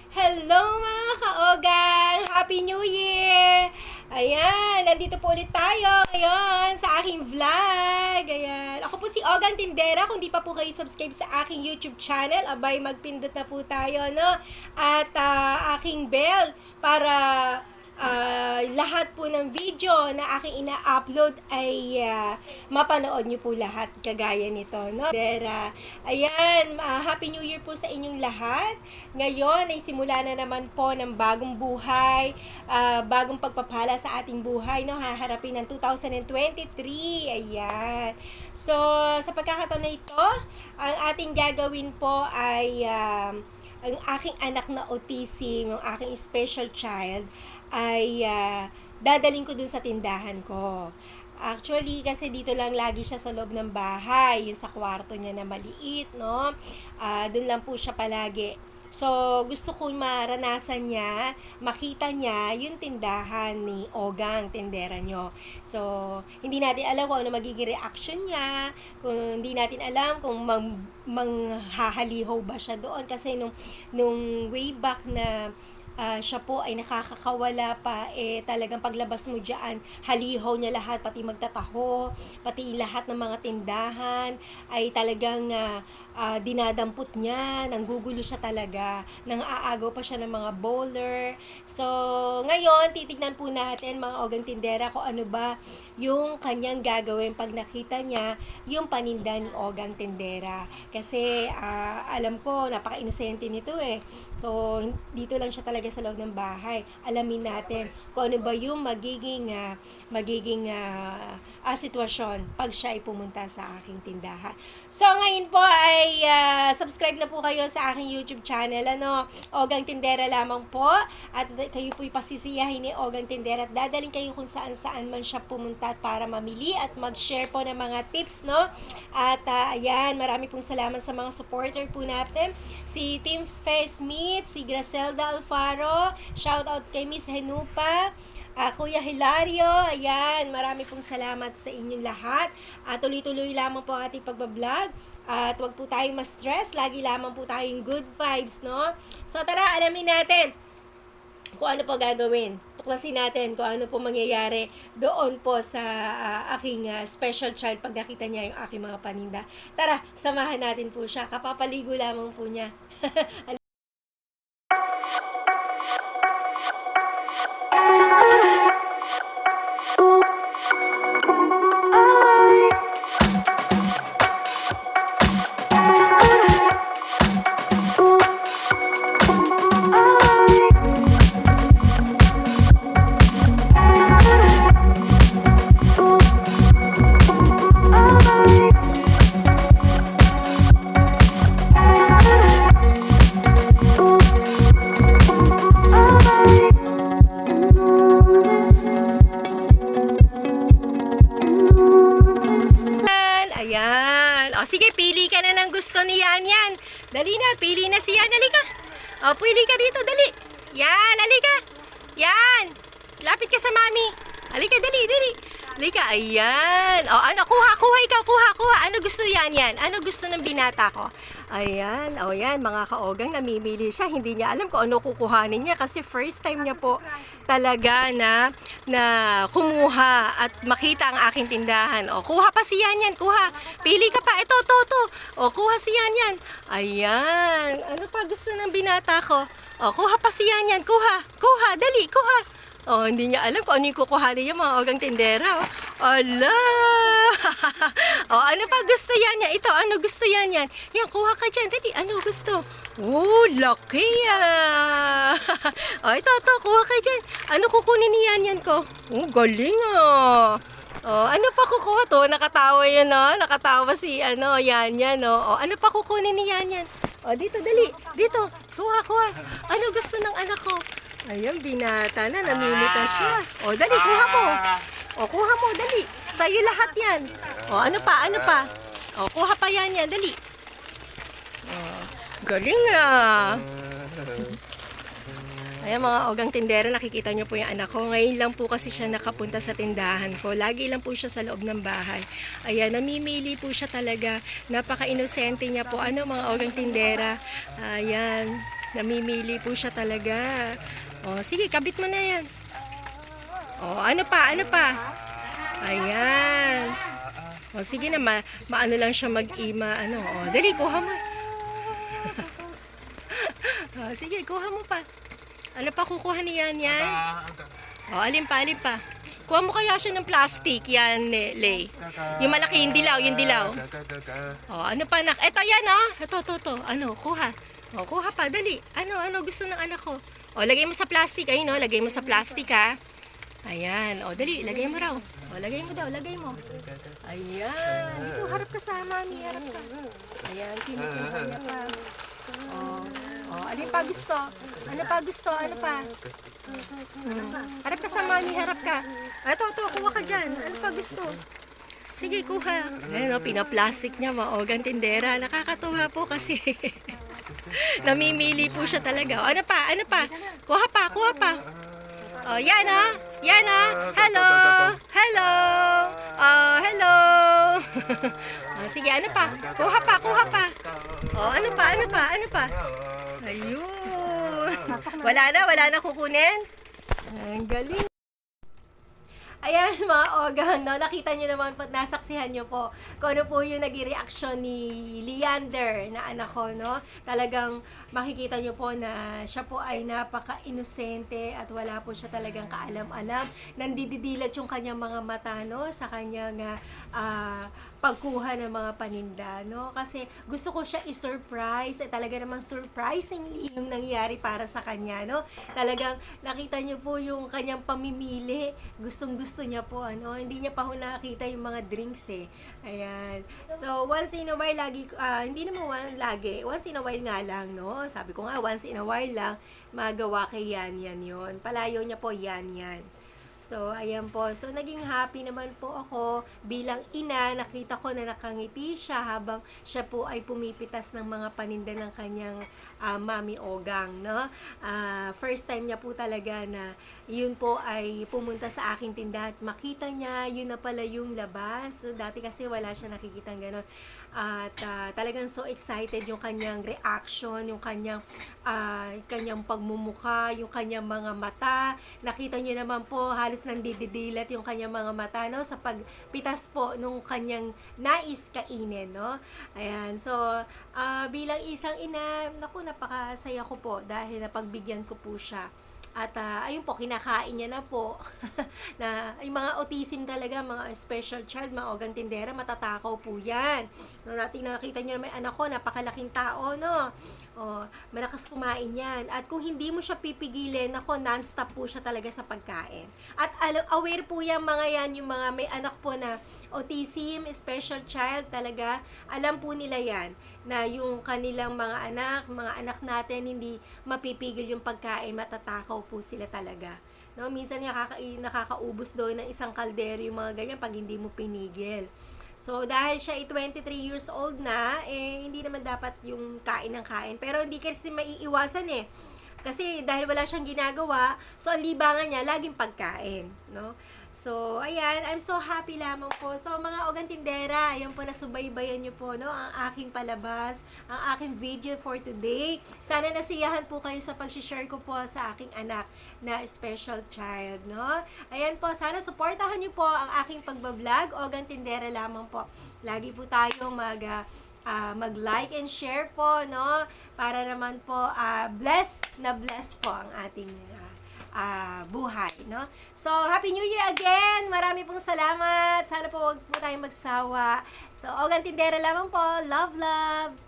Hello mga kaogang! Happy New Year! Ayan, nandito po ulit tayo ngayon sa aking vlog. Ayan, ako po si Ogang Tindera. Kung di pa po kayo subscribe sa aking YouTube channel, abay magpindot na po tayo, no? At aking bell para lahat po ng video na aking ina-upload ay mapanood nyo po lahat kagaya nito, no? Ayan, Happy New Year po sa inyong lahat. Ngayon ay simula na naman po ng bagong buhay, bagong pagpapala sa ating buhay, no? Haharapin ng 2023. Ayan. So, sa pagkakataon na ito, ang ating gagawin po ay ang aking anak na autism, ang aking special child, ay dadaling ko dun sa tindahan ko. Actually, kasi dito lang lagi siya sa loob ng bahay, yung sa kwarto niya na maliit, no? Doon lang po siya palagi. So, gusto ko maranasan niya, makita niya yung tindahan ni Ogang, tindera nyo. So, hindi natin alam kung ano magiging reaction niya, kung hindi natin alam kung manghahaliho ba siya doon. Kasi nung way back na siya po ay nakakakawala pa, talagang paglabas mo dyan, halihaw niya lahat, pati magtataho, pati lahat ng mga tindahan, ay talagang dinadampot niya, nanggugulo siya talaga, nang aagaw pa siya ng mga bowler. So, ngayon, titignan po natin mga Ogang Tindera kung ano ba yung kanyang gagawin pag nakita niya yung paninda ni Ogang Tindera. Kasi, alam ko, napaka-inosente nito eh. So, dito lang siya talaga sa loob ng bahay. Alamin natin kung ano ba yung magiging sitwasyon pag siya ay pumunta sa aking tindahan. So, ngayon po ay subscribe na po kayo sa aking YouTube channel, ano, Ogang Tindera lamang po. At kayo po'y pasisiyahin ni Ogang Tindera at dadaling kayo kung saan-saan man siya pumunta para mamili at mag-share po ng mga tips, no? At ayan, marami pong salamat sa mga supporter po natin. Si Team Face Meet, si Gracelda Alfaro, shoutouts kay Miss Henupa, Kuya Hilario, ayan, marami pong salamat sa inyong lahat. Tuloy-tuloy lamang po ang ating pagbablog. At huwag po tayong ma-stress, lagi lamang po tayong good vibes, no? So tara, alamin natin kung ano po gagawin. Tuklasin natin kung ano po mangyayari doon po sa aking special child pag nakita niya yung aking mga paninda. Tara, samahan natin po siya. Kapapaligo lamang po niya. Sige, pili ka na ng gusto ni Yan Yan. Dali na, pili na si Yan. Halika. Pili ka dito, dali. Yan, halika. Yan. Lapit ka sa mami. Halika, dali, dali. Halika, ayan. Ano, kuha ikaw, kuha. Ano gusto Yan Yan? Ano gusto ng binata ko? Ayan, yan, mga kaogang, namimili siya. Hindi niya alam kung ano kukuhanin niya kasi first time niya po talaga na kumuha at makita ang aking tindahan. Kuha pa si Yan Yan, kuha. Pili ka pa, ito. Kuha si Yan Yan. Ayan, ano pa gusto ng binata ko? Kuha pa si Yan Yan, kuha, dali, kuha. Hindi niya alam kung ano yung kukuhanin niya, mga Ogang Tindera. Ala! Ano pa gusto yan yan? Ito, ano gusto yan yan? Yan, kuha ka dyan. Dali, ano gusto? Laki ah! Ito, kuha ka dyan. Ano kukunin ni yan yan ko? Galing ah! Ano pa kukuha to? Nakatawa yan, no? Nakatawa si, yan yan, no? Ano pa kukunin ni yan yan? Dito, dali. Dito, kuha. Ano gusto ng anak ko? Ayan, binata na, namimita siya. Dali, kuha mo. Kuha mo, dali. Sa'yo lahat yan. Ano pa? Kuha pa yan, dali. Galing ah. Ayan mga Ogang Tindera, nakikita nyo po yung anak ko. Ngayon lang po kasi siya nakapunta sa tindahan ko. Lagi lang po siya sa loob ng bahay. Ayan, namimili po siya talaga. Napaka-inosente niya po. Ano mga Ogang Tindera? Ayan. Namimili po siya talaga. Oh, sige, kabit mo na yan. Oh, ano pa? Ano pa? Ayan. Oh, sige na, maano lang siya mag-ima, ano. Oh, dali, kuha mo. Oh, sige, kuha mo pa. Ano pa kukuha niyan yan? Oh, alin pa, alin pa. Kuha mo kaya siya ng plastic, yan, Lay. Yung malaki, yung dilaw, yung dilaw. Oh, ano pa, anak? Eto, yan, oh. Ito. Ano, kuha. Oh, kuha pa, dali. Ano gusto ng anak ko? Oh, lagay mo sa plastic, ayun, oh. Lagay mo sa plastic, ha. Ayan, oh, dali, lagay mo raw. Oh, lagay mo daw, lagay mo. Ayan. Ito, harap ka sa mami, harap ka. Ayan, kinukuha niya pa. Oh, alin pa gusto? Ano pa gusto? Ano pa? Harap ka sa mami, harap ka. Ito, kuha ka dyan. Ano pa gusto? Sige, kuha. Ayan, oh, pinaplastic niya, maogang tindera. Nakakatuwa po kasi. Namimili po siya talaga. Oh, ano pa? Ano pa? Kuha pa. Oh, yan ah. Yan ah. Hello. Hello. Oh, hello. Oh, sige, ano pa? Kuha pa. Oh, ano pa? Ayun. Wala na kukunin. Ang galing. Ayan mga ogang, no? Nakita nyo naman po, nasaksihan nyo po kung ano po yung naging reaksyon ni Leander na anak ko, no? Talagang makikita nyo po na siya po ay napaka-inosente at wala po siya talagang kaalam-alam. Nandididilat yung kanyang mga mata, no? Sa kanyang pagkuha ng mga paninda, no? Kasi gusto ko siya i-surprise, talaga namang surprisingly yung nangyari para sa kanya, no? Talagang nakita nyo po yung kanyang pamimili, gusto niya po, ano, hindi niya pa ho nakita yung mga drinks eh. Ayan. So, once in a while, hindi naman lagi, once in a while nga lang, no? Sabi ko nga, once in a while lang, magawa kay Yan yun. Palayo niya po, Yan. So, ayan po. So, naging happy naman po ako bilang ina. Nakita ko na nakangiti siya habang siya po ay pumipitas ng mga paninda ng kanyang Mami Ogang, no? First time niya po talaga na yun po ay pumunta sa aking tindahan at makita niya, yun na pala yung labas. So, dati kasi wala siya nakikitang gano'n. At talagang so excited yung kanyang reaction, yung kanyang pagmumuka, yung kanyang mga mata. Nakita niyo naman po, halos nandididilat yung kanyang mga mata, no? Sa pagpitas po nung kanyang nais kainin, no? Ayan, so, bilang isang ina, naku, napakasaya ko po dahil napagbigyan ko po siya. At ayun po, kinakain niya na po. Na yung mga autism talaga, mga special child, mga ogang tindera, matatakaw po yan. No, nakita niyo may anak ko, napakalaking tao, no? Oh, malakas kumain yan. At kung hindi mo siya pipigilin, ako, non-stop po siya talaga sa pagkain. At aware po yan, mga yan, yung mga may anak po na autism, special child, talaga, alam po nila yan, na yung kanilang mga anak natin, hindi mapipigil yung pagkain, matatakaw po sila talaga. No, minsan nakakaubos doon ng isang kaldero yung mga ganyan pag hindi mo pinigil. So, dahil siya ay 23 years old na, hindi naman dapat yung kain ng kain. Pero hindi kasi maiiwasan eh. Kasi dahil wala siyang ginagawa, so ang libangan niya, laging pagkain. No? So, ayan, I'm so happy lamang po. So, mga ogang tindera, ayan po, nasubaybayan nyo po, no, ang aking palabas, ang aking video for today. Sana nasiyahan po kayo sa pag-share ko po sa aking anak na special child, no. Ayan po, sana supportahan nyo po ang aking pagbablog, ogang tindera lamang po. Lagi po tayong mag-like and share po, no, para naman po, bless po ang ating buhay, no? So, Happy New Year again! Marami pong salamat. Sana po wag po tayong magsawa. So, ogang tindera lamang po. Love, love!